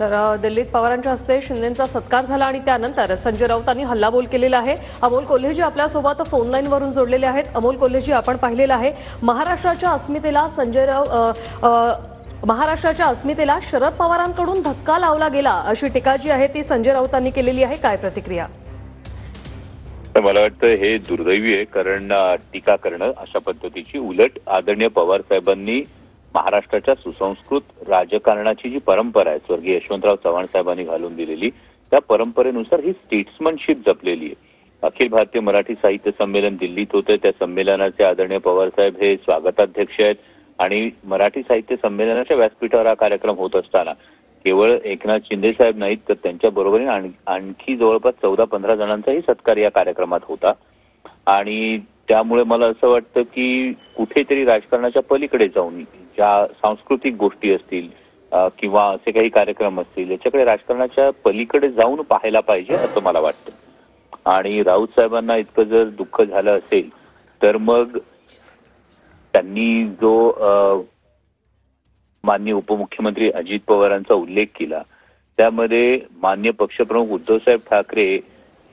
तर दिल्लीत पवारांच्या हस्ते शिंदेंचा सत्कार झाला आणि त्यानंतर संजय राऊतांनी हल्लाबोल केलेला आहे। अमोल कोल्हेजी आपल्या सोबत फोन लाईन वरून जोडलेले आहेत। अमोल कोल्हेजी, आपण पाहिलेलं आहे महाराष्ट्राच्या अस्मितेला महाराष्ट्राच्या अस्मितेला शरद पवारांकडून धक्का लावला गेला अशी टीका जी आहे ती संजय राऊतांनी केलेली आहे। काय प्रतिक्रिया? मला वाटतं हे दुर्दैवी आहे, कारण टीका करणं अशा पद्धतीची। उलट आदरणीय पवार साहेबांनी महाराष्ट्राच्या सुसंस्कृत राजकारणाची जी परंपरा आहे स्वर्गीय यशवंतराव चव्हाण साहेबांनी घालून दिलेली, त्या परंपरेनुसार ही स्टेट्समनशिप जपलेली आहे। अखिल भारतीय मराठी साहित्य संमेलन दिल्लीत होतं, त्या संमेलनाचे आदरणीय पवार साहेब हे स्वागताध्यक्ष आहेत आणि मराठी साहित्य संमेलनाच्या व्यासपीठावर हा कार्यक्रम होत असताना केवळ एकनाथ शिंदे साहेब नाहीत, तर त्यांच्या बरोबरीने आणखी जवळपास 14-15 जणांचाही सत्कार या कार्यक्रमात होता। आणि त्यामुळे मला असं वाटतं की कुठेतरी राजकारणाच्या पलीकडे जाऊन ज्या सांस्कृतिक गोष्टी असतील किंवा असे काही कार्यक्रम असतील याच्याकडे राजकारणाच्या पलीकडे जाऊन पाहायला पाहिजे असं मला वाटतं। आणि राऊत साहेबांना इतकं जर दुःख झालं असेल तर मग त्यांनी जो माननीय उपमुख्यमंत्री अजित पवारांचा उल्लेख केला त्यामध्ये माननीय पक्षप्रमुख उद्धवसाहेब ठाकरे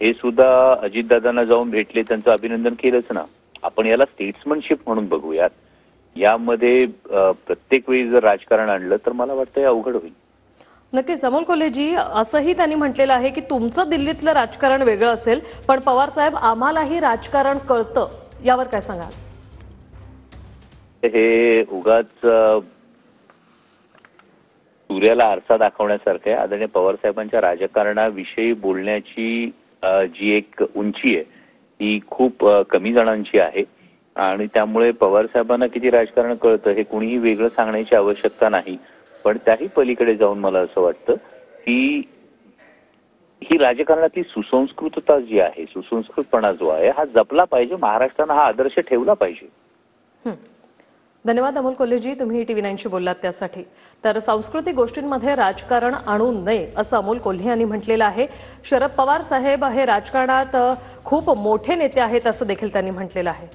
हे सुद्धा अजितदादांना जाऊन भेटले, त्यांचं अभिनंदन केलंच ना। आपण याला स्टेट्समनशिप म्हणून बघूयात। यामध्ये प्रत्येक वेळी जर राजकारण आणलं तर मला वाटतं हे अवघड होईल। नक्कीच अमोल कोल्हेजी, असंही त्यांनी म्हटलेलं आहे की तुमचं दिल्लीतलं राजकारण वेगळं असेल पण पवार साहेब आम्हालाही राजकारण कळतं, यावर काय सांगाल? हे उगाच सूर्याला आरसा दाखवण्यासारखं आहे। आदरणीय पवार साहेबांच्या राजकारणाविषयी बोलण्याची जी एक उंची आहे ती खूप कमी जणांची आहे आणि त्यामुळे पवार साहेबांना किती राजकारण कळतं हे कुणीही वेगळं सांगण्याची आवश्यकता नाही। पण त्याही पलीकडे जाऊन मला असं वाटतं की ही राजकारणातली सुसंस्कृतता जी आहे, सुसंस्कृतपणा जो आहे हा जपला पाहिजे। महाराष्ट्रानं हा आदर्श ठेवला पाहिजे। धन्यवाद अमोल कोल्हेजी, तुम्ही TV9शी बोललात त्यासाठी। तर सांस्कृतिक गोष्टींमध्ये राजकारण आणू नये असं अमोल कोल्हे यांनी म्हटलेलं आहे। शरद पवार साहेब हे राजकारणात खूप मोठे नेते आहेत असं देखील त्यांनी म्हटलेलं आहे।